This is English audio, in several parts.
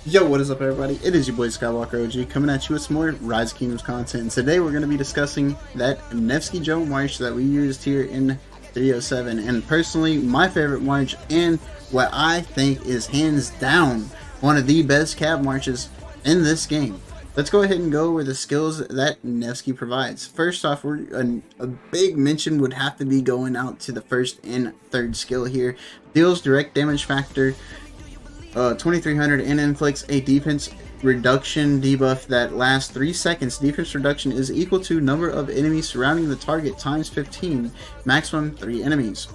Yo, what is up everybody? It is your boy Skywalker OG coming at you with some more Rise of Kingdoms content. And today we're going to be discussing that Nevsky Joan march that we used here in Video 7. And personally, my favorite march and what I think is hands down one of the best cav marches in this game. Let's go ahead and go over the skills that Nevsky provides. First off, a big mention would have to be going out to the first and third skill here. Deals direct damage factor 2300 and inflicts a defense reduction debuff that lasts 3 seconds. Defense reduction is equal to number of enemies surrounding the target times 15, maximum 3 enemies.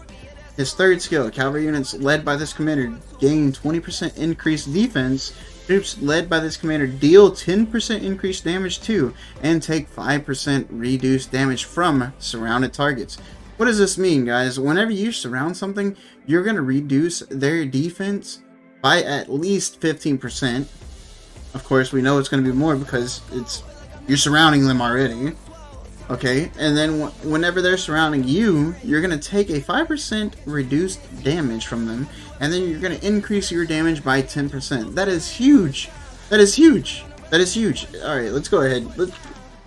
His third skill, cavalry units led by this commander gain 20% increased defense. Troops led by this commander deal 10% increased damage to and take 5% reduced damage from surrounded targets. What does this mean, guys? Whenever you surround something, you're going to reduce their defense by at least 15%. Of course, we know it's going to be more because you're surrounding them already. Okay, and then whenever they're surrounding you, you're going to take a 5% reduced damage from them, and then you're going to increase your damage by 10%. That is huge. That is huge. That is huge. Alright, let's go ahead. Let's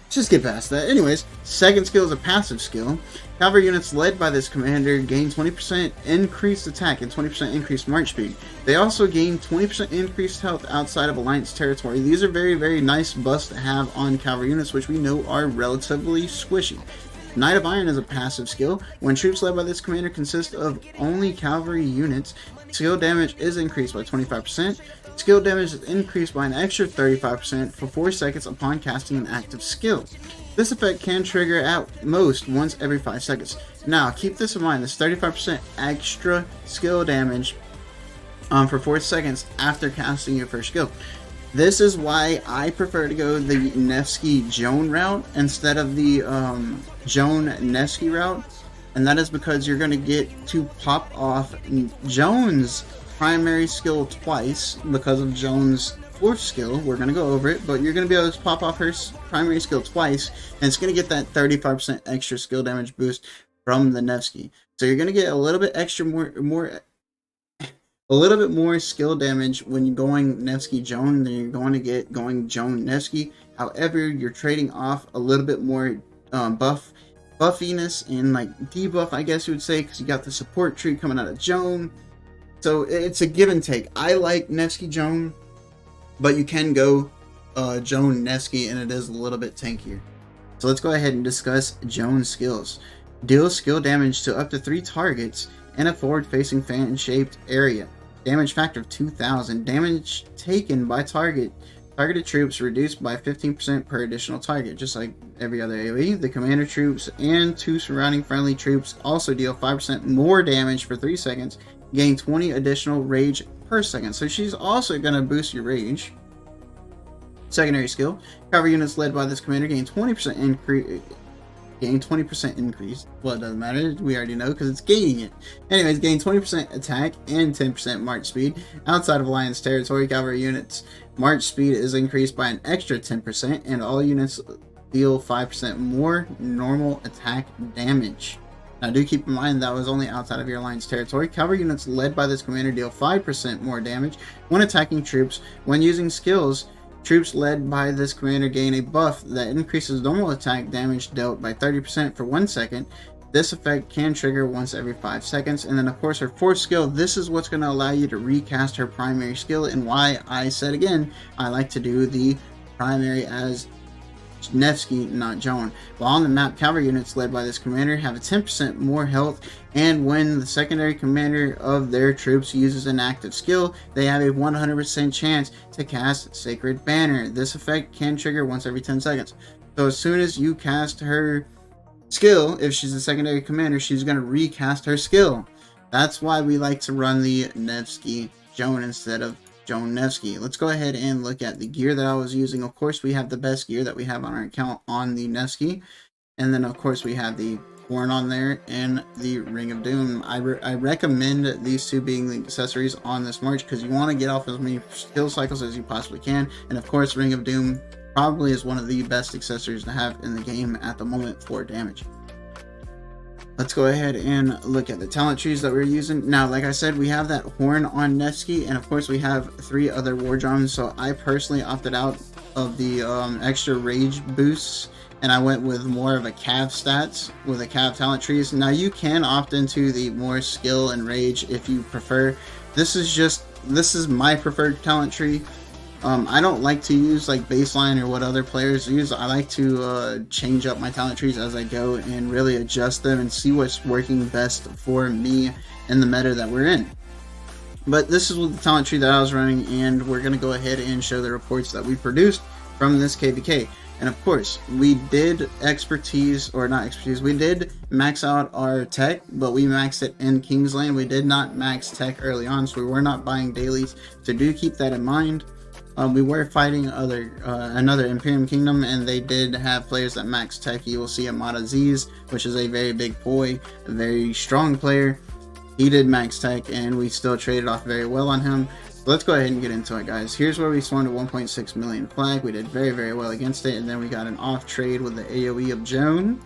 just get past that. Anyways, second skill is a passive skill. Cavalry units led by this commander gain 20% increased attack and 20% increased march speed. They also gain 20% increased health outside of Alliance territory. These are very, very nice buffs to have on cavalry units, which we know are relatively squishy. Knight of Iron is a passive skill. When troops led by this commander consist of only cavalry units, skill damage is increased by 25%. Skill damage is increased by an extra 35% for 4 seconds upon casting an active skill. This effect can trigger at most once every 5 seconds. Now, keep this in mind, this 35% extra skill damage for 4 seconds after casting your first skill. This is why I prefer to go the Nevsky Joan route instead of the Joan Nevsky route. And that is because you're going to get to pop off Joan's primary skill twice because of Joan's fourth skill. We're going to go over it, but you're going to be able to pop off her primary skill twice, and it's going to get that 35% extra skill damage boost from the Nevsky. So you're going to get a little bit extra a little bit more skill damage when you're going Nevsky Joan than you're going to get going Joan Nevsky. However, you're trading off a little bit more buffiness and like debuff, I guess you would say, because you got the support tree coming out of Joan. So it's a give and take. I like Nevsky Joan, but you can go Joan Nevsky, and it is a little bit tankier. So let's go ahead and discuss Joan's skills. Deals skill damage to up to 3 targets in a forward-facing fan-shaped area. Damage factor of 2000. Damage taken by targeted troops reduced by 15% per additional target. Just like every other AoE, the commander troops and 2 surrounding friendly troops also deal 5% more damage for 3 seconds. Gain 20 additional rage per second. So she's also going to boost your rage. Secondary skill. Cavalry units led by this commander gain 20% increase. Well, it doesn't matter. We already know because it's gaining it. Anyways, gain 20% attack and 10% march speed. Outside of Alliance territory, cavalry units march speed is increased by an extra 10%, and all units deal 5% more normal attack damage. Now, do keep in mind that was only outside of your Alliance territory. Cavalry units led by this commander deal 5% more damage when attacking troops. When using skills, troops led by this commander gain a buff that increases normal attack damage dealt by 30% for 1 second. This effect can trigger once every 5 seconds. And then, of course, her fourth skill, this is what's going to allow you to recast her primary skill, and why I said again, I like to do the primary as Nevsky, not Joan. While on the map, cavalry units led by this commander have a 10% more health, and when the secondary commander of their troops uses an active skill, they have a 100% chance to cast Sacred Banner. This effect can trigger once every 10 seconds. So as soon as you cast her skill, if she's a secondary commander, she's going to recast her skill. That's why we like to run the Nevsky Joan instead of Joan Nevsky. Let's go ahead and look at the gear that I was using. Of course, we have the best gear that we have on our account on the Nevsky. And then, of course, we have the horn on there and the Ring of Doom. I recommend these two being the accessories on this march because you want to get off as many skill cycles as you possibly can. And, of course, Ring of Doom probably is one of the best accessories to have in the game at the moment for damage. Let's go ahead and look at the talent trees that we're using. Now, like I said, we have that horn on Nevsky, and of course we have 3 other war drums, so I personally opted out of the extra rage boosts, and I went with more of a cav stats with a cav talent trees. Now, you can opt into the more skill and rage if you prefer. This is my preferred talent tree. I don't like to use like baseline or what other players use. I like to change up my talent trees as I go and really adjust them and see what's working best for me in the meta that we're in. But this is with the talent tree that I was running, and we're going to go ahead and show the reports that we produced from this KVK. And of course, we did we did max out our tech, but we maxed it in Kingsland. We did not max tech early on, so we were not buying dailies. So do keep that in mind. We were fighting another Imperium Kingdom, and they did have players that max tech. You will see Amada Aziz, which is a very big boy, a very strong player. He did max tech, and we still traded off very well on him. So let's go ahead and get into it, guys. Here's where we swarmed a 1.6 million flag. We did very, very well against it, and then we got an off trade with the AoE of Joan.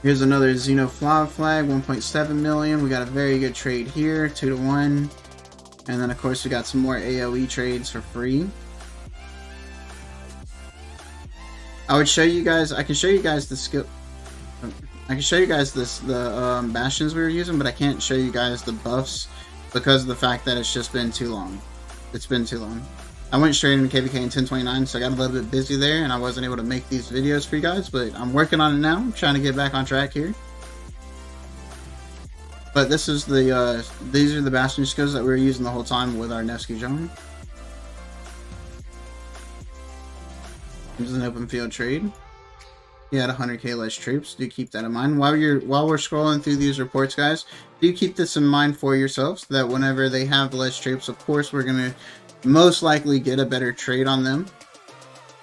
Here's another Xeno Flav flag, 1.7 million. We got a very good trade here, 2-1. And then of course we got some more AoE trades for free. I can show you guys the skill. I can show you guys the bastions we were using, but I can't show you guys the buffs because of the fact that it's just been too long. It's been too long. I went straight into KVK in 1029, so I got a little bit busy there, and I wasn't able to make these videos for you guys, but I'm working on it now. I'm trying to get back on track here. But this is these are the bastion skills that we were using the whole time with our Nevsky Joan. This is an open field trade. He had 100k less troops. Do keep that in mind while we're scrolling through these reports, guys. Do keep this in mind for yourselves, that whenever they have less troops, of course we're gonna most likely get a better trade on them.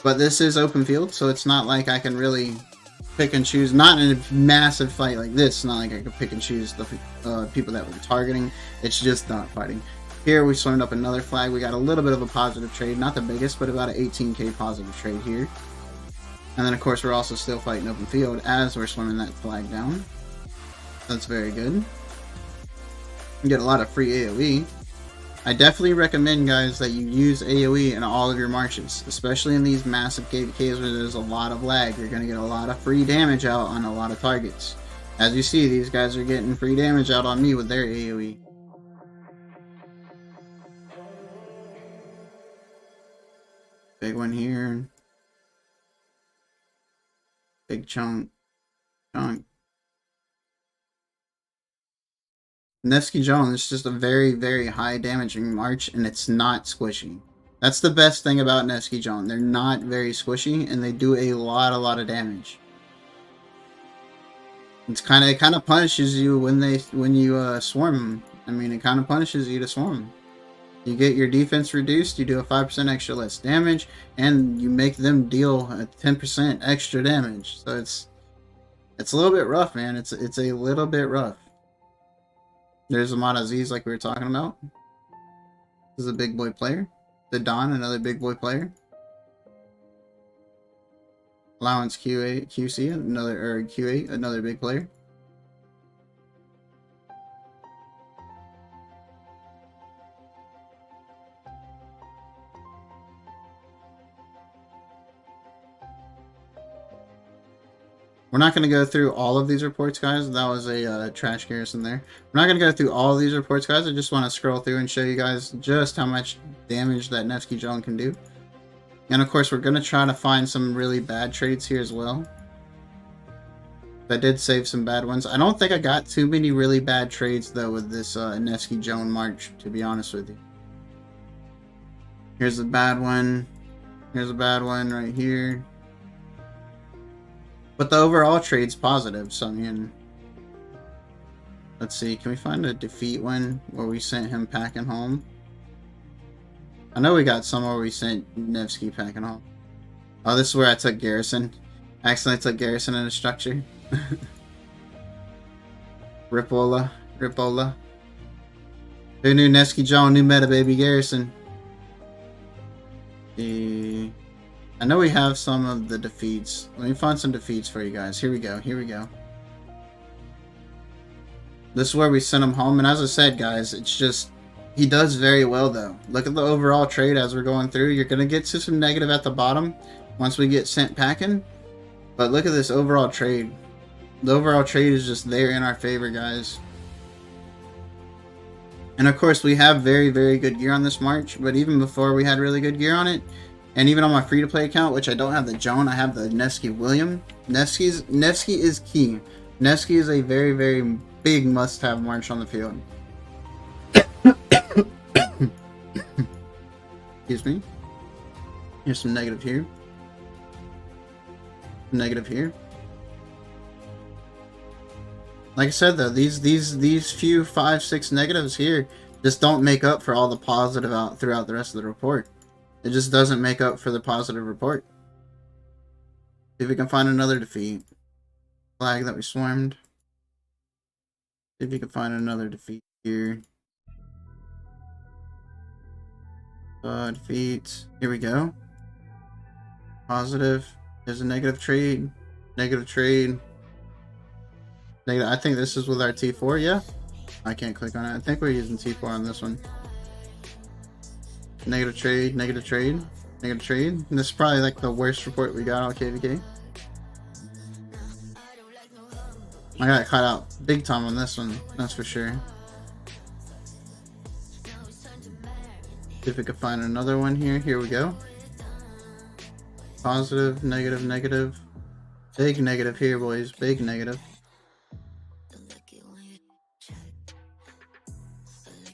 But this is open field, so it's not like I can really pick and choose. Not in a massive fight like this. It's not like I can pick and choose the people that we're targeting. It's just not fighting. Here we swarmed up another flag. We got a little bit of a positive trade, not the biggest, but about an 18k positive trade here. And then of course we're also still fighting open field as we're swimming that flag down. That's very good. You get a lot of free AoE. I definitely recommend, guys, that you use AoE in all of your marches, especially in these massive KVKs where there's a lot of lag. You're going to get a lot of free damage out on a lot of targets. As you see, these guys are getting free damage out on me with their AoE. Big one here. Big chunk. Nevsky Joan is just a very, very high damaging march, and it's not squishy. That's the best thing about Nevsky Joan. They're not very squishy, and they do a lot of damage. It kind of punishes you when you swarm them. I mean, it kind of punishes you to swarm them. You get your defense reduced, you do a 5% extra less damage, and you make them deal a 10% extra damage. So it's a little bit rough, man. It's a little bit rough. There's Amada Aziz, like we were talking about. This is a big boy player. The Don, another big boy player. Allowance QC, another Q8, another big player. We're not going to go through all of these reports, guys. That was a trash garrison there. We're not going to go through all of these reports, guys. I just want to scroll through and show you guys just how much damage that Nevsky Joan can do. And of course, we're going to try to find some really bad trades here as well. I did save some bad ones. I don't think I got too many really bad trades, though, with this Nevsky Joan march, to be honest with you. Here's a bad one. Here's a bad one right here. But the overall trade's positive, so I mean... Let's see, can we find a defeat one where we sent him packing home? I know we got some where we sent Nevsky packing home. Oh, this is where I took Garrison. I accidentally took Garrison in a structure. Ripola. Who knew Nevsky Joan, new meta baby Garrison? I know we have some of the defeats. Let me find some defeats for you guys. Here we go. Here we go. This is where we send him home. And as I said, guys, it's just... He does very well, though. Look at the overall trade as we're going through. You're going to get to some negative at the bottom once we get sent packing. But look at this overall trade. The overall trade is just there in our favor, guys. And of course, we have very, very good gear on this march. But even before we had really good gear on it, and even on my free-to-play account, which I don't have the Joan, I have the Nevsky William. Nevsky is key. Nevsky is a very, very big must-have march on the field. Excuse me. Here's some negative here. Negative here. Like I said, though, these few 5, 6 negatives here just don't make up for all the positive out throughout the rest of the report. It just doesn't make up for the positive report. See if we can find another defeat. Flag that we swarmed. See if we can find another defeat here. Defeats. Here we go. Positive. There's a negative trade. Negative trade. Negative. I think this is with our T4, yeah? I can't click on it. I think we're using T4 on this one. Negative trade, negative trade, negative trade. And this is probably like the worst report we got on KVK. I got caught out big time on this one, that's for sure. See if we can find another one here. Here we go. Positive, negative, negative. Big negative here, boys. Big negative.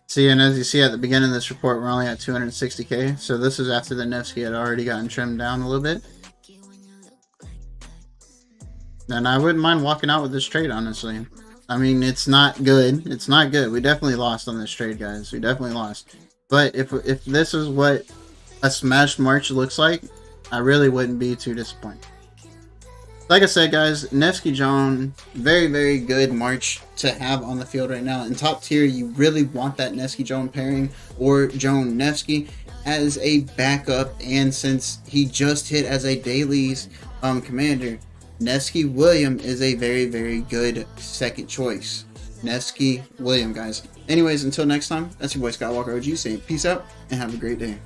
See, and as you see at the beginning of this report, we're only at 260k. So this is after the Nevsky had already gotten trimmed down a little bit. And I wouldn't mind walking out with this trade, honestly. I mean, it's not good. It's not good. We definitely lost on this trade, guys. We definitely lost. But if this is what a smashed march looks like, I really wouldn't be too disappointed. Like I said, guys, Nevsky Joan, very, very good march to have on the field right now. In top tier, you really want that Nevsky Joan Pairing or Joan Nevsky as a backup. And since he just hit as a dailies commander, Nevsky William is a very, very good second choice. Nevsky William, guys. Anyways, until next time, that's your boy Skywalker OG saying peace out and have a great day.